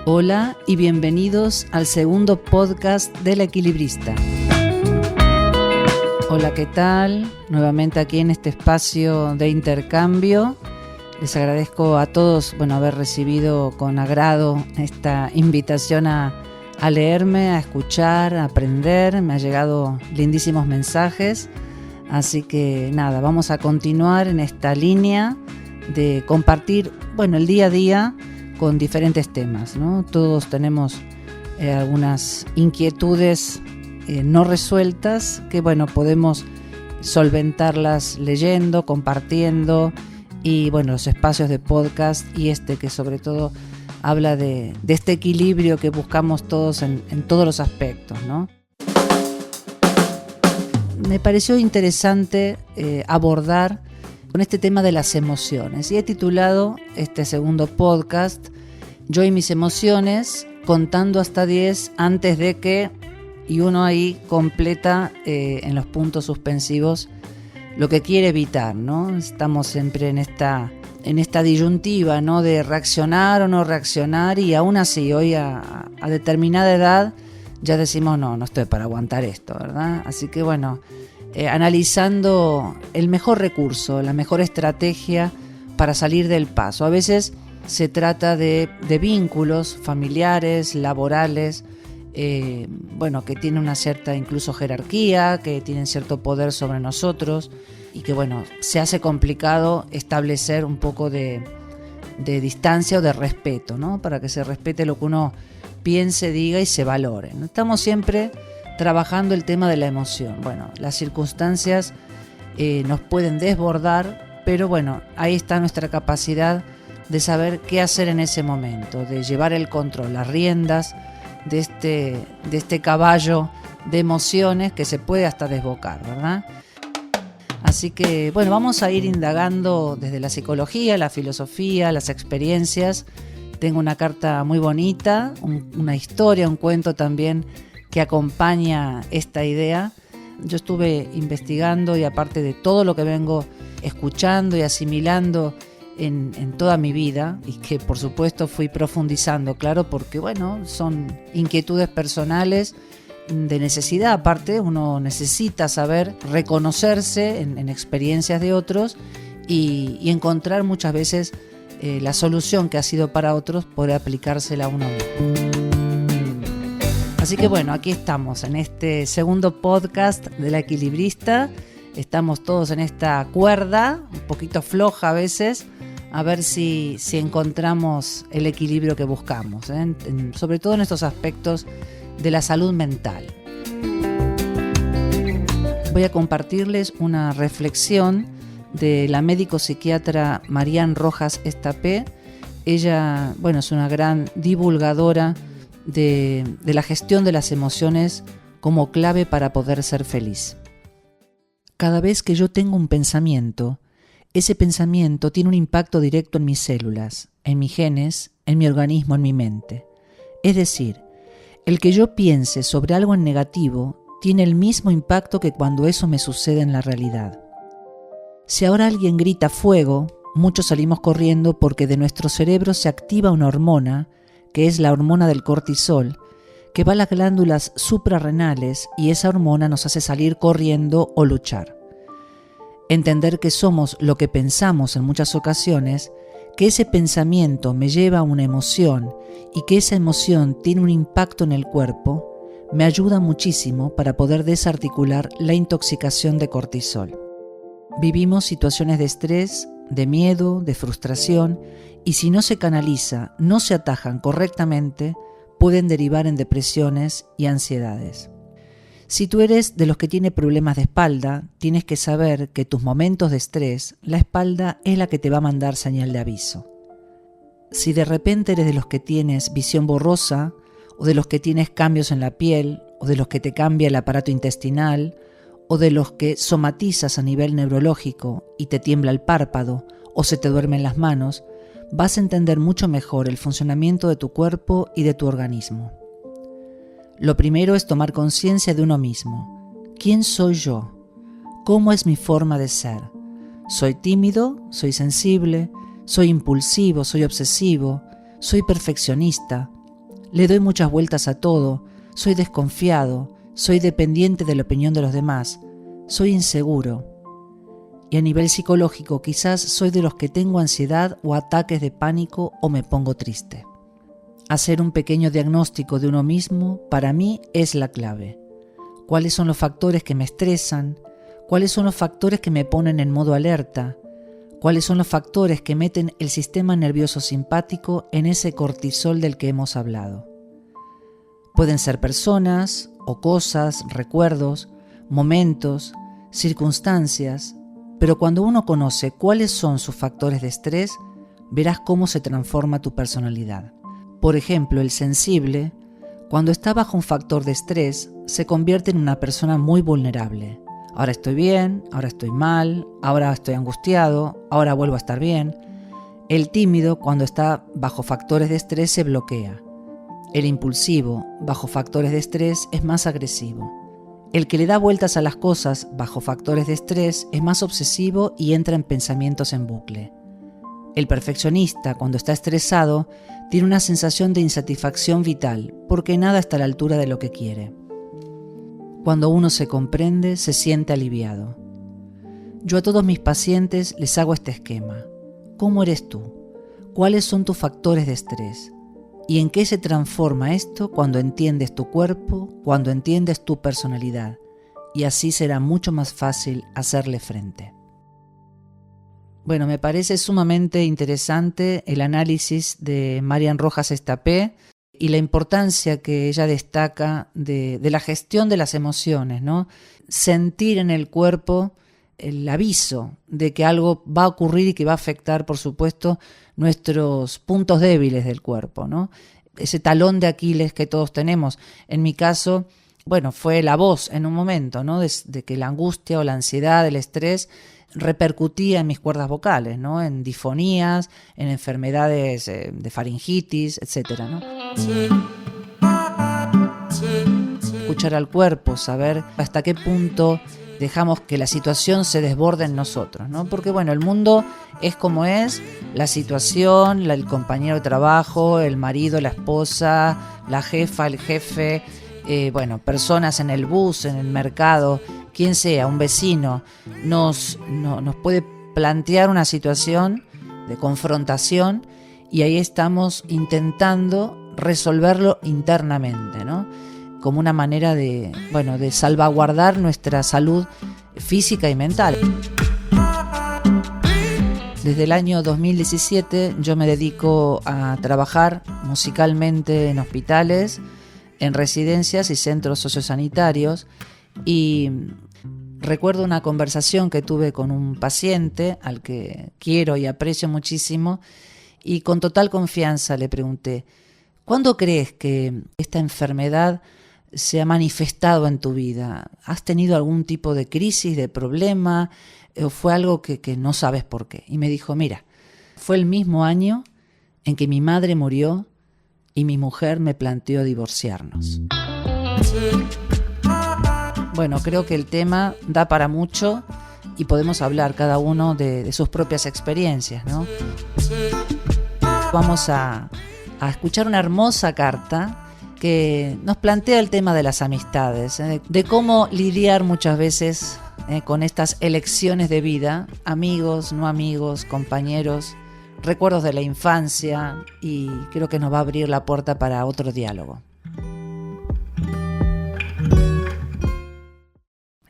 Hola y bienvenidos al segundo podcast del Equilibrista. Hola, ¿qué tal? Nuevamente aquí en este espacio de intercambio. Les agradezco a todos, haber recibido con agrado esta invitación a leerme, a escuchar, a aprender. Me han llegado lindísimos mensajes. Así que nada, vamos a continuar en esta línea de compartir, el día a día con diferentes temas, ¿no? Todos tenemos algunas inquietudes no resueltas que, podemos solventarlas leyendo, compartiendo y, los espacios de podcast y que sobre todo habla de este equilibrio que buscamos todos en todos los aspectos, ¿no? Me pareció interesante abordar con este tema de las emociones y he titulado este segundo podcast Yo y mis emociones, contando hasta 10 antes de que, y uno ahí completa en los puntos suspensivos lo que quiere evitar, ¿no? Estamos siempre en esta disyuntiva, ¿no? De reaccionar o no reaccionar, y aún así hoy a determinada edad ya decimos no estoy para aguantar esto, ¿verdad? Así que analizando el mejor recurso, la mejor estrategia para salir del paso. A veces se trata de vínculos familiares, laborales, que tienen una cierta incluso jerarquía, que tienen cierto poder sobre nosotros y que se hace complicado establecer un poco de distancia o de respeto, ¿no? Para que se respete lo que uno piense, diga y se valore, ¿no? Estamos siempre trabajando el tema de la emoción. Las circunstancias nos pueden desbordar, pero ahí está nuestra capacidad de saber qué hacer en ese momento, de llevar el control, las riendas de este caballo de emociones que se puede hasta desbocar, ¿verdad? Así que, vamos a ir indagando desde la psicología, la filosofía, las experiencias. Tengo una carta muy bonita, una historia, un cuento también que acompaña esta idea. Yo estuve investigando y aparte de todo lo que vengo escuchando y asimilando en toda mi vida y que por supuesto fui profundizando, claro, porque son inquietudes personales de necesidad. Aparte uno necesita saber reconocerse en experiencias de otros y encontrar muchas veces la solución que ha sido para otros, poder aplicársela a uno mismo. Así que aquí estamos en este segundo podcast de La Equilibrista. Estamos todos en esta cuerda, un poquito floja a veces, a ver si encontramos el equilibrio que buscamos, sobre todo en estos aspectos de la salud mental. Voy a compartirles una reflexión de la médico psiquiatra Marian Rojas Estapé. Ella, es una gran divulgadora de la gestión de las emociones como clave para poder ser feliz. Cada vez que yo tengo un pensamiento, ese pensamiento tiene un impacto directo en mis células, en mis genes, en mi organismo, en mi mente. Es decir, el que yo piense sobre algo en negativo tiene el mismo impacto que cuando eso me sucede en la realidad. Si ahora alguien grita fuego, muchos salimos corriendo porque de nuestro cerebro se activa una hormona, que es la hormona del cortisol, que va a las glándulas suprarrenales y esa hormona nos hace salir corriendo o luchar. Entender que somos lo que pensamos en muchas ocasiones, que ese pensamiento me lleva a una emoción y que esa emoción tiene un impacto en el cuerpo, me ayuda muchísimo para poder desarticular la intoxicación de cortisol. Vivimos situaciones de estrés, de miedo, de frustración, y si no se canaliza, no se atajan correctamente, pueden derivar en depresiones y ansiedades. Si tú eres de los que tiene problemas de espalda, tienes que saber que tus momentos de estrés, la espalda es la que te va a mandar señal de aviso. Si de repente eres de los que tienes visión borrosa, o de los que tienes cambios en la piel, o de los que te cambia el aparato intestinal, o de los que somatizas a nivel neurológico y te tiembla el párpado, o se te duermen las manos, vas a entender mucho mejor el funcionamiento de tu cuerpo y de tu organismo. Lo primero es tomar conciencia de uno mismo. ¿Quién soy yo? ¿Cómo es mi forma de ser? ¿Soy tímido? ¿Soy sensible? ¿Soy impulsivo? ¿Soy obsesivo? ¿Soy perfeccionista? Le doy muchas vueltas a todo, soy desconfiado, soy dependiente de la opinión de los demás, soy inseguro. Y a nivel psicológico quizás soy de los que tengo ansiedad o ataques de pánico o me pongo triste. Hacer un pequeño diagnóstico de uno mismo para mí es la clave. ¿Cuáles son los factores que me estresan? ¿Cuáles son los factores que me ponen en modo alerta? ¿Cuáles son los factores que meten el sistema nervioso simpático en ese cortisol del que hemos hablado? Pueden ser personas o cosas, recuerdos, momentos, circunstancias, pero cuando uno conoce cuáles son sus factores de estrés, verás cómo se transforma tu personalidad. Por ejemplo, el sensible, cuando está bajo un factor de estrés, se convierte en una persona muy vulnerable. Ahora estoy bien, ahora estoy mal, ahora estoy angustiado, ahora vuelvo a estar bien. El tímido, cuando está bajo factores de estrés, se bloquea. El impulsivo, bajo factores de estrés, es más agresivo. El que le da vueltas a las cosas bajo factores de estrés es más obsesivo y entra en pensamientos en bucle. El perfeccionista, cuando está estresado, tiene una sensación de insatisfacción vital, porque nada está a la altura de lo que quiere. Cuando uno se comprende, se siente aliviado. Yo a todos mis pacientes les hago este esquema. ¿Cómo eres tú? ¿Cuáles son tus factores de estrés? ¿Y en qué se transforma esto cuando entiendes tu cuerpo, cuando entiendes tu personalidad? Y así será mucho más fácil hacerle frente. Bueno, me parece sumamente interesante el análisis de Marian Rojas Estapé y la importancia que ella destaca de la gestión de las emociones, ¿no? Sentir en el cuerpo el aviso de que algo va a ocurrir y que va a afectar, por supuesto, nuestros puntos débiles del cuerpo, ¿no? Ese talón de Aquiles que todos tenemos. En mi caso, bueno, fue la voz en un momento, ¿no? De que la angustia o la ansiedad, el estrés repercutía en mis cuerdas vocales, ¿no? En disfonías, en enfermedades de faringitis, etcétera, ¿no? Escuchar al cuerpo, saber hasta qué punto dejamos que la situación se desborde en nosotros, ¿no? Porque bueno, el mundo es como es, la situación, el compañero de trabajo, el marido, la esposa, la jefa, el jefe, bueno, personas en el bus, en el mercado, quien sea, un vecino, nos puede plantear una situación de confrontación y ahí estamos intentando resolverlo internamente, ¿no? Como una manera de salvaguardar nuestra salud física y mental. Desde el año 2017 yo me dedico a trabajar musicalmente en hospitales, en residencias y centros sociosanitarios, y recuerdo una conversación que tuve con un paciente al que quiero y aprecio muchísimo, y con total confianza le pregunté: ¿cuándo crees que esta enfermedad se ha manifestado en tu vida? ¿Has tenido algún tipo de crisis, de problema, o fue algo que no sabes por qué? Y me dijo: mira, fue el mismo año en que mi madre murió y mi mujer me planteó divorciarnos. Bueno, creo que el tema da para mucho y podemos hablar cada uno de sus propias experiencias, ¿no? Vamos a escuchar una hermosa carta que nos plantea el tema de las amistades, de cómo lidiar muchas veces con estas elecciones de vida, amigos, no amigos, compañeros, recuerdos de la infancia, y creo que nos va a abrir la puerta para otro diálogo.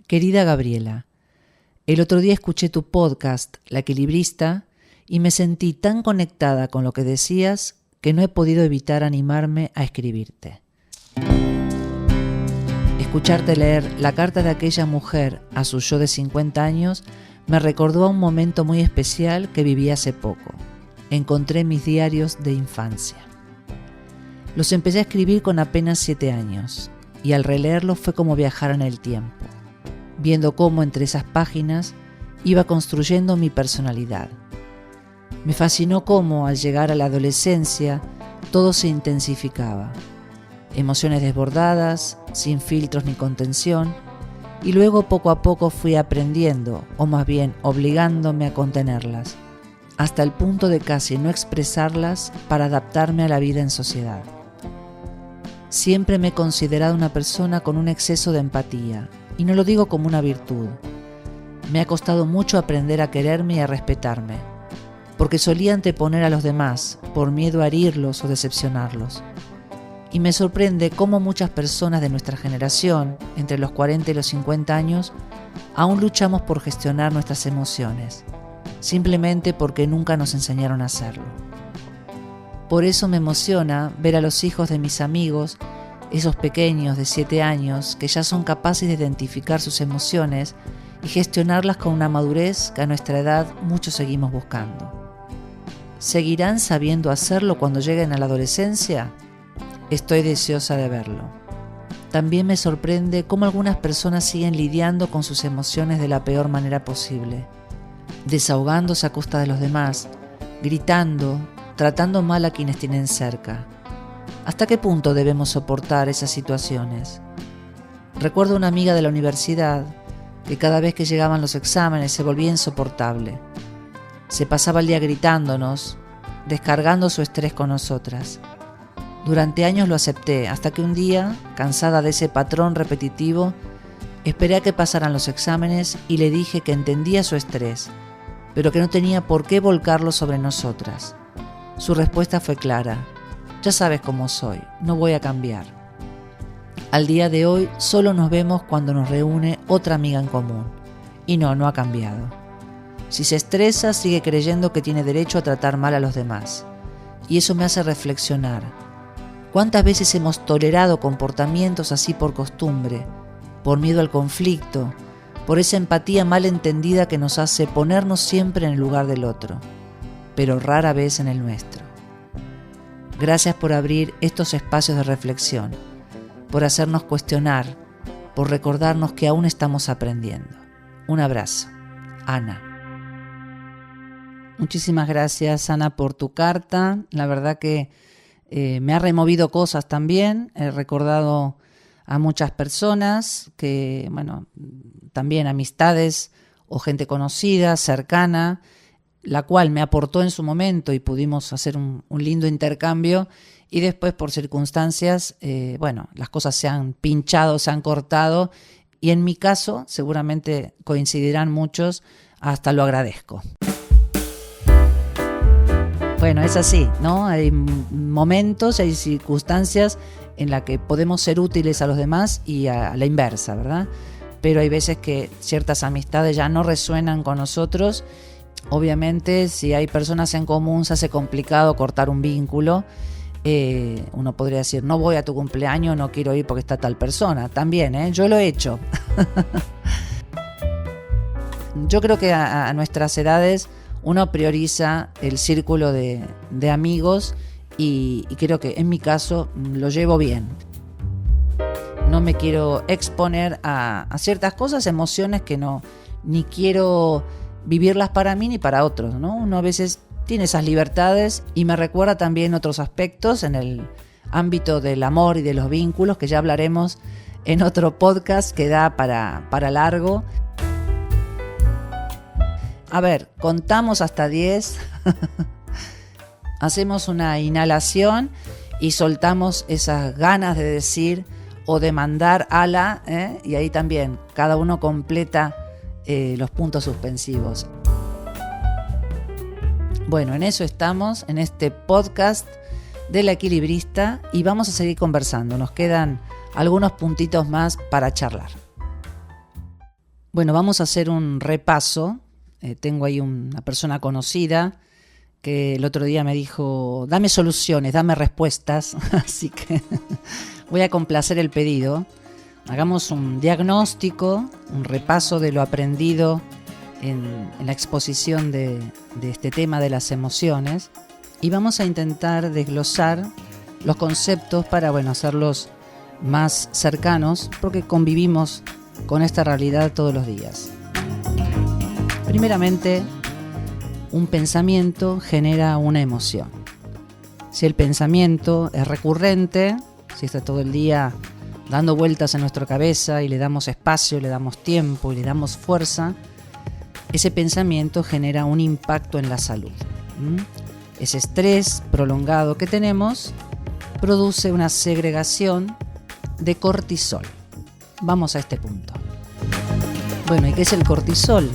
Querida Gabriela, el otro día escuché tu podcast, La Equilibrista, y me sentí tan conectada con lo que decías que no he podido evitar animarme a escribirte. Escucharte leer la carta de aquella mujer a su yo de 50 años me recordó a un momento muy especial que viví hace poco. Encontré mis diarios de infancia. Los empecé a escribir con apenas 7 años y al releerlos fue como viajar en el tiempo, viendo cómo entre esas páginas iba construyendo mi personalidad. Me fascinó cómo al llegar a la adolescencia todo se intensificaba. Emociones desbordadas, sin filtros ni contención, y luego poco a poco fui aprendiendo, o más bien obligándome a contenerlas, hasta el punto de casi no expresarlas para adaptarme a la vida en sociedad. Siempre me he considerado una persona con un exceso de empatía, y no lo digo como una virtud. Me ha costado mucho aprender a quererme y a respetarme, porque solía anteponer a los demás por miedo a herirlos o decepcionarlos. Y me sorprende cómo muchas personas de nuestra generación, entre los 40 y los 50 años, aún luchamos por gestionar nuestras emociones, simplemente porque nunca nos enseñaron a hacerlo. Por eso me emociona ver a los hijos de mis amigos, esos pequeños de 7 años que ya son capaces de identificar sus emociones y gestionarlas con una madurez que a nuestra edad muchos seguimos buscando. ¿Seguirán sabiendo hacerlo cuando lleguen a la adolescencia? Estoy deseosa de verlo. También me sorprende cómo algunas personas siguen lidiando con sus emociones de la peor manera posible, desahogándose a costa de los demás, gritando, tratando mal a quienes tienen cerca. ¿Hasta qué punto debemos soportar esas situaciones? Recuerdo una amiga de la universidad que cada vez que llegaban los exámenes se volvía insoportable. Se pasaba el día gritándonos, descargando su estrés con nosotras. Durante años lo acepté, hasta que un día, cansada de ese patrón repetitivo, esperé a que pasaran los exámenes y le dije que entendía su estrés, pero que no tenía por qué volcarlo sobre nosotras. Su respuesta fue clara: ya sabes cómo soy, no voy a cambiar. Al día de hoy solo nos vemos cuando nos reúne otra amiga en común. Y no ha cambiado. Si se estresa, sigue creyendo que tiene derecho a tratar mal a los demás. Y eso me hace reflexionar. ¿Cuántas veces hemos tolerado comportamientos así por costumbre, por miedo al conflicto, por esa empatía mal entendida que nos hace ponernos siempre en el lugar del otro, pero rara vez en el nuestro? Gracias por abrir estos espacios de reflexión, por hacernos cuestionar, por recordarnos que aún estamos aprendiendo. Un abrazo. Ana. Muchísimas gracias, Ana, por tu carta. La verdad que me ha removido cosas también. He recordado a muchas personas que, también amistades o gente conocida, cercana, la cual me aportó en su momento y pudimos hacer un lindo intercambio, y después por circunstancias, las cosas se han pinchado, se han cortado, y en mi caso, seguramente coincidirán muchos, hasta lo agradezco. Bueno, es así, ¿no? Hay momentos, hay circunstancias en las que podemos ser útiles a los demás y a la inversa, ¿verdad? Pero hay veces que ciertas amistades ya no resuenan con nosotros. Obviamente, si hay personas en común, se hace complicado cortar un vínculo. Uno podría decir, no voy a tu cumpleaños, no quiero ir porque está tal persona. También, yo lo he hecho. Yo creo que a nuestras edades uno prioriza el círculo de amigos y creo que en mi caso lo llevo bien. No me quiero exponer a ciertas cosas, emociones que ni quiero vivirlas para mí ni para otros, ¿no? Uno a veces tiene esas libertades, y me recuerda también otros aspectos en el ámbito del amor y de los vínculos, que ya hablaremos en otro podcast que da para largo. A ver, contamos hasta 10, hacemos una inhalación y soltamos esas ganas de decir o de mandar ala, y ahí también cada uno completa los puntos suspensivos. Bueno, en eso estamos, en este podcast de La Equilibrista, y vamos a seguir conversando. Nos quedan algunos puntitos más para charlar. Bueno, vamos a hacer un repaso. Tengo ahí una persona conocida que el otro día me dijo, dame soluciones, dame respuestas, así que voy a complacer el pedido. Hagamos un diagnóstico, un repaso de lo aprendido en la exposición de este tema de las emociones, y vamos a intentar desglosar los conceptos para hacerlos más cercanos, porque convivimos con esta realidad todos los días. Primeramente, un pensamiento genera una emoción. Si el pensamiento es recurrente, si está todo el día dando vueltas en nuestra cabeza y le damos espacio, le damos tiempo y le damos fuerza, ese pensamiento genera un impacto en la salud. Ese estrés prolongado que tenemos produce una segregación de cortisol. Vamos a este punto. Bueno, ¿y qué es el cortisol?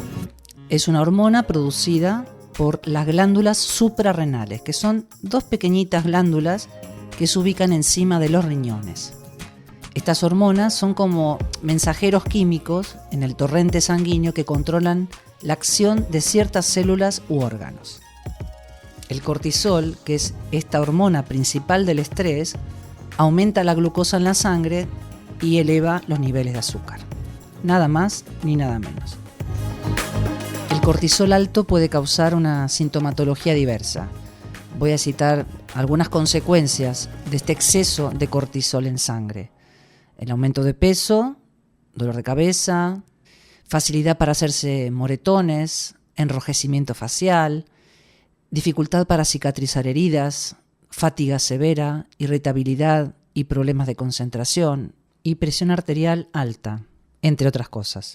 Es una hormona producida por las glándulas suprarrenales, que son dos pequeñitas glándulas que se ubican encima de los riñones. Estas hormonas son como mensajeros químicos en el torrente sanguíneo que controlan la acción de ciertas células u órganos. El cortisol, que es esta hormona principal del estrés, aumenta la glucosa en la sangre y eleva los niveles de azúcar. Nada más ni nada menos. El cortisol alto puede causar una sintomatología diversa. Voy a citar algunas consecuencias de este exceso de cortisol en sangre. El aumento de peso, dolor de cabeza, facilidad para hacerse moretones, enrojecimiento facial, dificultad para cicatrizar heridas, fatiga severa, irritabilidad y problemas de concentración y presión arterial alta, entre otras cosas.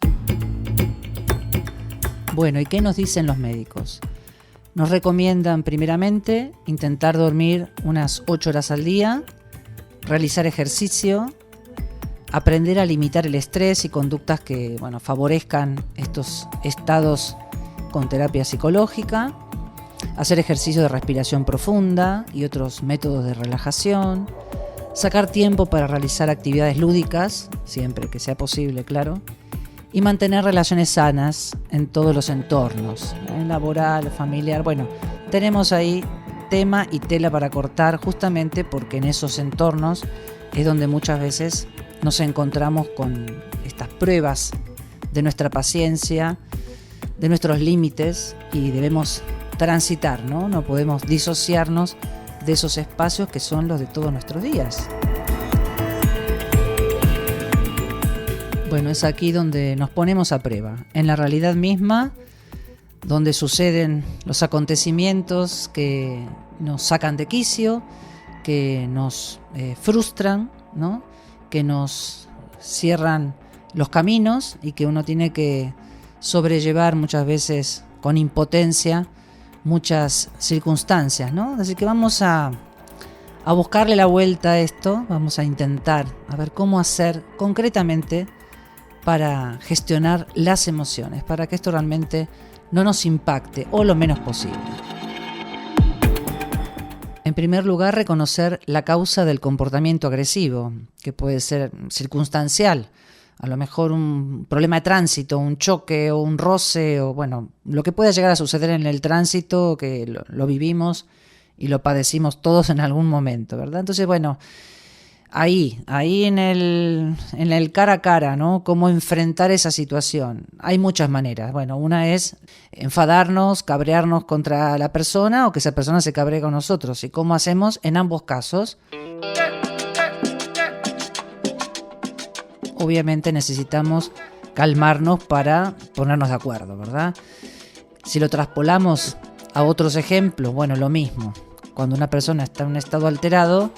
Bueno, ¿y qué nos dicen los médicos? Nos recomiendan primeramente intentar dormir unas 8 horas al día, realizar ejercicio, aprender a limitar el estrés y conductas que favorezcan estos estados con terapia psicológica, hacer ejercicio de respiración profunda y otros métodos de relajación, sacar tiempo para realizar actividades lúdicas, siempre que sea posible, claro, y mantener relaciones sanas en todos los entornos, laboral, familiar. Bueno, tenemos ahí tema y tela para cortar, justamente porque en esos entornos es donde muchas veces nos encontramos con estas pruebas de nuestra paciencia, de nuestros límites, y debemos transitar, ¿no? No podemos disociarnos de esos espacios que son los de todos nuestros días. Bueno, es aquí donde nos ponemos a prueba, en la realidad misma, donde suceden los acontecimientos que nos sacan de quicio, que nos frustran, ¿no? Que nos cierran los caminos y que uno tiene que sobrellevar muchas veces con impotencia muchas circunstancias, ¿no? Así que vamos a buscarle la vuelta a esto, vamos a intentar a ver cómo hacer concretamente para gestionar las emociones, para que esto realmente no nos impacte o lo menos posible. En primer lugar, reconocer la causa del comportamiento agresivo, que puede ser circunstancial, a lo mejor un problema de tránsito, un choque o un roce, o lo que pueda llegar a suceder en el tránsito, que lo vivimos y lo padecimos todos en algún momento, ¿verdad? Entonces, ahí en el cara a cara, ¿no? Cómo enfrentar esa situación. Hay muchas maneras. Una es enfadarnos, cabrearnos contra la persona o que esa persona se cabree con nosotros. ¿Y cómo hacemos en ambos casos? Obviamente necesitamos calmarnos para ponernos de acuerdo, ¿verdad? Si lo traspolamos a otros ejemplos, lo mismo. Cuando una persona está en un estado alterado,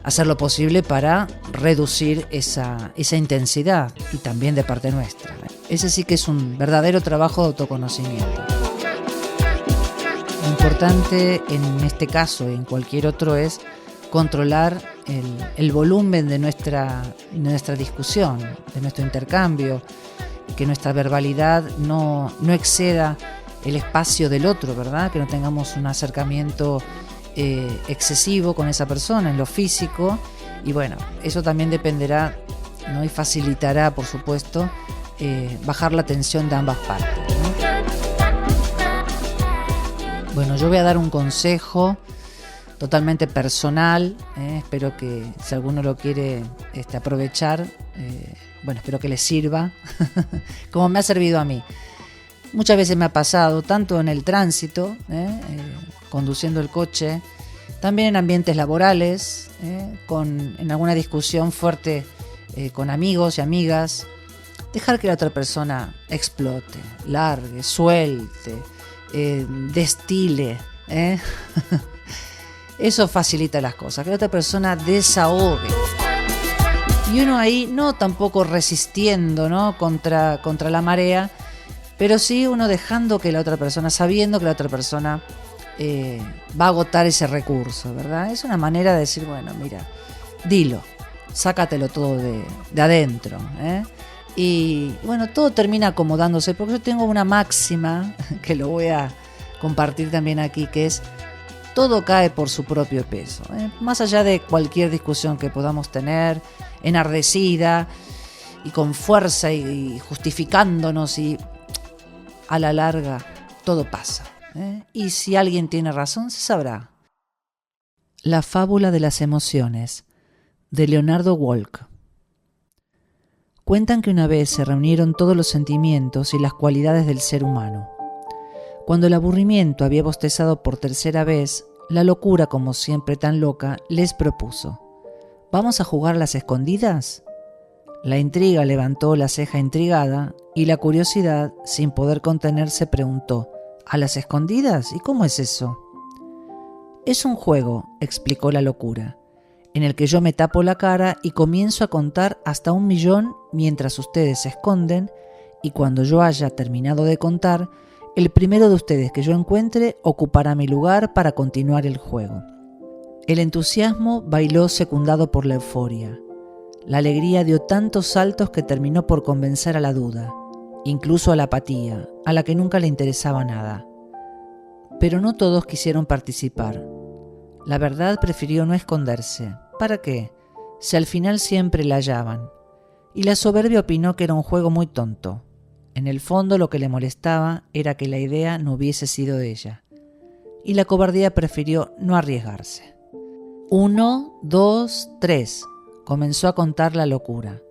hacer lo posible para reducir esa intensidad, y también de parte nuestra. Ese sí que es un verdadero trabajo de autoconocimiento. Lo importante en este caso y en cualquier otro es controlar el volumen de nuestra discusión, de nuestro intercambio, que nuestra verbalidad no exceda el espacio del otro, ¿verdad? Que no tengamos un acercamiento excesivo con esa persona en lo físico, y eso también dependerá, ¿no? Y facilitará, por supuesto, bajar la tensión de ambas partes, ¿no? Yo voy a dar un consejo totalmente personal, espero que si alguno lo quiere aprovechar, espero que le sirva como me ha servido a mí. Muchas veces me ha pasado, tanto en el tránsito, conduciendo el coche, también en ambientes laborales, en alguna discusión fuerte con amigos y amigas, dejar que la otra persona explote, largue, suelte, destile, Eso facilita las cosas, que la otra persona desahogue. Y uno ahí no tampoco resistiendo, ¿no? contra la marea, pero sí uno dejando que la otra persona, sabiendo que la otra persona va a agotar ese recurso, ¿verdad? Es una manera de decir, bueno, mira, dilo, sácatelo todo de adentro, ¿eh? Y bueno, todo termina acomodándose, porque yo tengo una máxima que lo voy a compartir también aquí, que es: todo cae por su propio peso, ¿eh? Más allá de cualquier discusión que podamos tener, enardecida y con fuerza y justificándonos, y a la larga todo pasa, ¿eh? Y si alguien tiene razón, se sabrá. La fábula de las emociones, de Leonardo Walk. Cuentan que una vez se reunieron todos los sentimientos y las cualidades del ser humano. Cuando el aburrimiento había bostezado por tercera vez, la locura, como siempre tan loca, les propuso: ¿vamos a jugar las escondidas? La intriga levantó la ceja intrigada y la curiosidad, sin poder contenerse, preguntó: ¿a las escondidas? ¿Y cómo es eso? Es un juego, explicó la locura, en el que yo me tapo la cara y comienzo a contar hasta 1.000.000 mientras ustedes se esconden, y cuando yo haya terminado de contar, el primero de ustedes que yo encuentre ocupará mi lugar para continuar el juego. El entusiasmo bailó secundado por la euforia. La alegría dio tantos saltos que terminó por convencer a la duda, incluso a la apatía, a la que nunca le interesaba nada. Pero no todos quisieron participar. La verdad prefirió no esconderse. ¿Para qué? Si al final siempre la hallaban. Y la soberbia opinó que era un juego muy tonto. En el fondo lo que le molestaba era que la idea no hubiese sido de ella. Y la cobardía prefirió no arriesgarse. 1, 2, 3. Comenzó a contar la locura.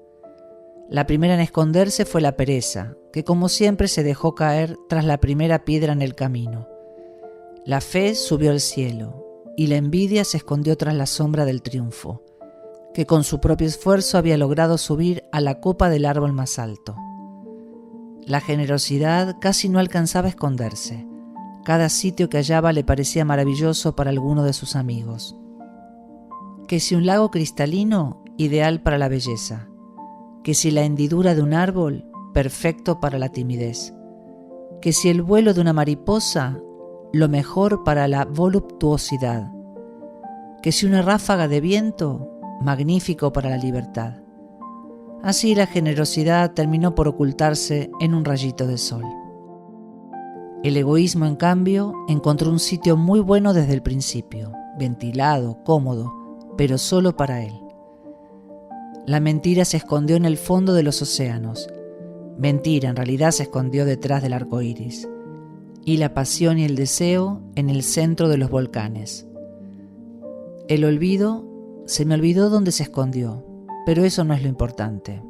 La primera en esconderse fue la pereza, que como siempre se dejó caer tras la primera piedra en el camino. La fe subió al cielo, y la envidia se escondió tras la sombra del triunfo, que con su propio esfuerzo había logrado subir a la copa del árbol más alto. La generosidad casi no alcanzaba a esconderse. Cada sitio que hallaba le parecía maravilloso para alguno de sus amigos. Que si un lago cristalino, ideal para la belleza. Que si la hendidura de un árbol, perfecto para la timidez. Que si el vuelo de una mariposa, lo mejor para la voluptuosidad. Que si una ráfaga de viento, magnífico para la libertad. Así la generosidad terminó por ocultarse en un rayito de sol. El egoísmo, en cambio, encontró un sitio muy bueno desde el principio, ventilado, cómodo, pero solo para él. La mentira se escondió en el fondo de los océanos. Mentira, en realidad, se escondió detrás del arco iris. Y la pasión y el deseo en el centro de los volcanes. El olvido, se me olvidó dónde se escondió, pero eso no es lo importante.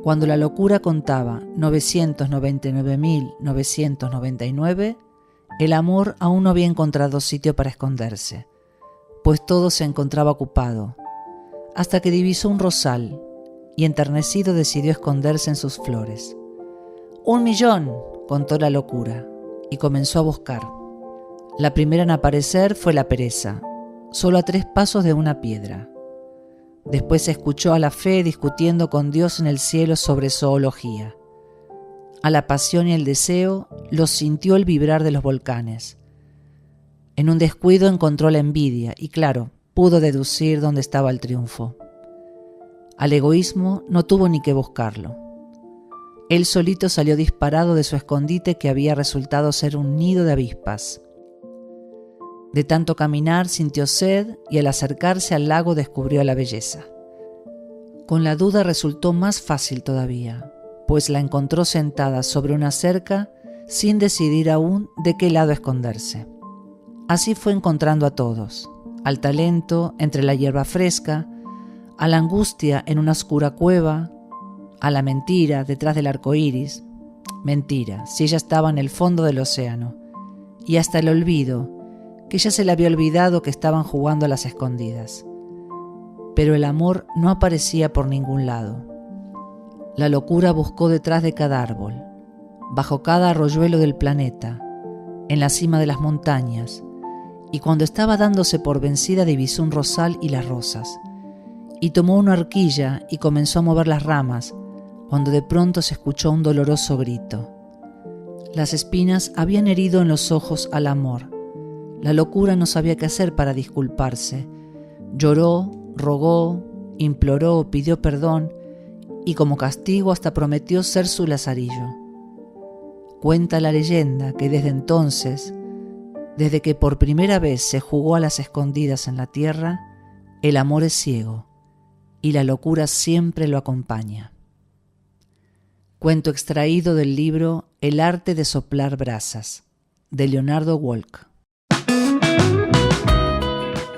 Cuando la locura contaba 999.999, el amor aún no había encontrado sitio para esconderse, pues todo se encontraba ocupado, hasta que divisó un rosal y enternecido decidió esconderse en sus flores. 1.000.000, contó la locura, y comenzó a buscar. La primera en aparecer fue la pereza, solo a 3 pasos de una piedra. Después se escuchó a la fe discutiendo con Dios en el cielo sobre zoología. A la pasión y el deseo los sintió el vibrar de los volcanes. En un descuido encontró la envidia y, claro, pudo deducir dónde estaba el triunfo. Al egoísmo no tuvo ni que buscarlo. Él solito salió disparado de su escondite, que había resultado ser un nido de avispas. De tanto caminar sintió sed y al acercarse al lago descubrió la belleza. Con la duda resultó más fácil todavía, pues la encontró sentada sobre una cerca sin decidir aún de qué lado esconderse. Así fue encontrando a todos, al talento entre la hierba fresca, a la angustia en una oscura cueva, a la mentira detrás del arco iris. Mentira, si ella estaba en el fondo del océano, y hasta el olvido, que ya se le había olvidado que estaban jugando a las escondidas. Pero el amor no aparecía por ningún lado. La locura buscó detrás de cada árbol, bajo cada arroyuelo del planeta, en la cima de las montañas, y cuando estaba dándose por vencida divisó un rosal y las rosas, y tomó una horquilla y comenzó a mover las ramas, cuando de pronto se escuchó un doloroso grito. Las espinas habían herido en los ojos al amor. La locura no sabía qué hacer para disculparse. Lloró, rogó, imploró, pidió perdón y como castigo hasta prometió ser su lazarillo. Cuenta la leyenda que desde entonces, desde que por primera vez se jugó a las escondidas en la tierra, el amor es ciego y la locura siempre lo acompaña. Cuento extraído del libro El arte de soplar brasas, de Leonardo Wolk.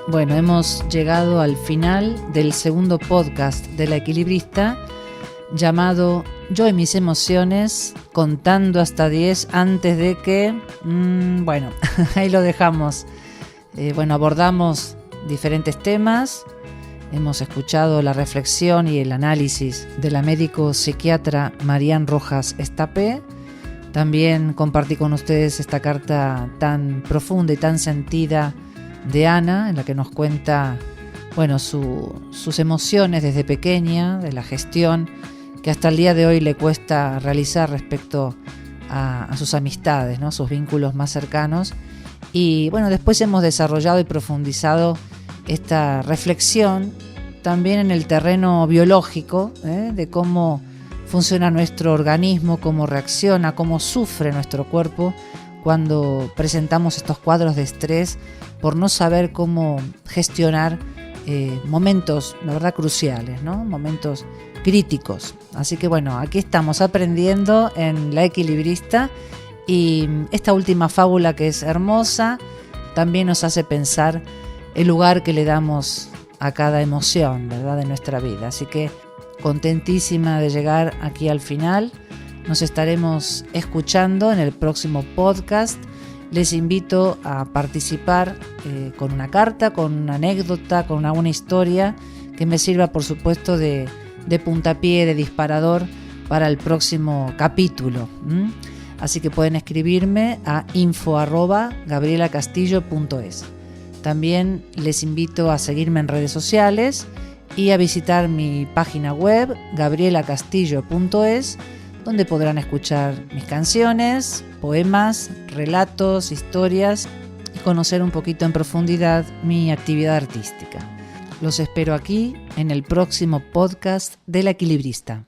Bueno, hemos llegado al final del segundo podcast de La Equilibrista, llamado Yo y mis emociones, contando hasta 10 antes de que... bueno, ahí lo dejamos. Abordamos diferentes temas. Hemos escuchado la reflexión y el análisis de la médico psiquiatra Marian Rojas Estapé. También compartí con ustedes esta carta tan profunda y tan sentida de Ana, en la que nos cuenta, sus emociones desde pequeña, de la gestión que hasta el día de hoy le cuesta realizar respecto a sus amistades, ¿no? Sus vínculos más cercanos. Y después hemos desarrollado y profundizado esta reflexión también en el terreno biológico, de cómo funciona nuestro organismo, cómo reacciona, cómo sufre nuestro cuerpo cuando presentamos estos cuadros de estrés por no saber cómo gestionar momentos, la verdad, cruciales, ¿no? Momentos críticos. Así que aquí estamos aprendiendo en La Equilibrista y esta última fábula, que es hermosa, también nos hace pensar el lugar que le damos a cada emoción, ¿verdad?, de nuestra vida. Así que contentísima de llegar aquí al final. Nos estaremos escuchando en el próximo podcast. Les invito a participar con una carta, con una anécdota, con una historia que me sirva, por supuesto, de puntapié, de disparador para el próximo capítulo. Así que pueden escribirme a info@gabrielacastillo.es. También les invito a seguirme en redes sociales y a visitar mi página web gabrielacastillo.es, donde podrán escuchar mis canciones, poemas, relatos, historias y conocer un poquito en profundidad mi actividad artística. Los espero aquí en el próximo podcast de La Equilibrista.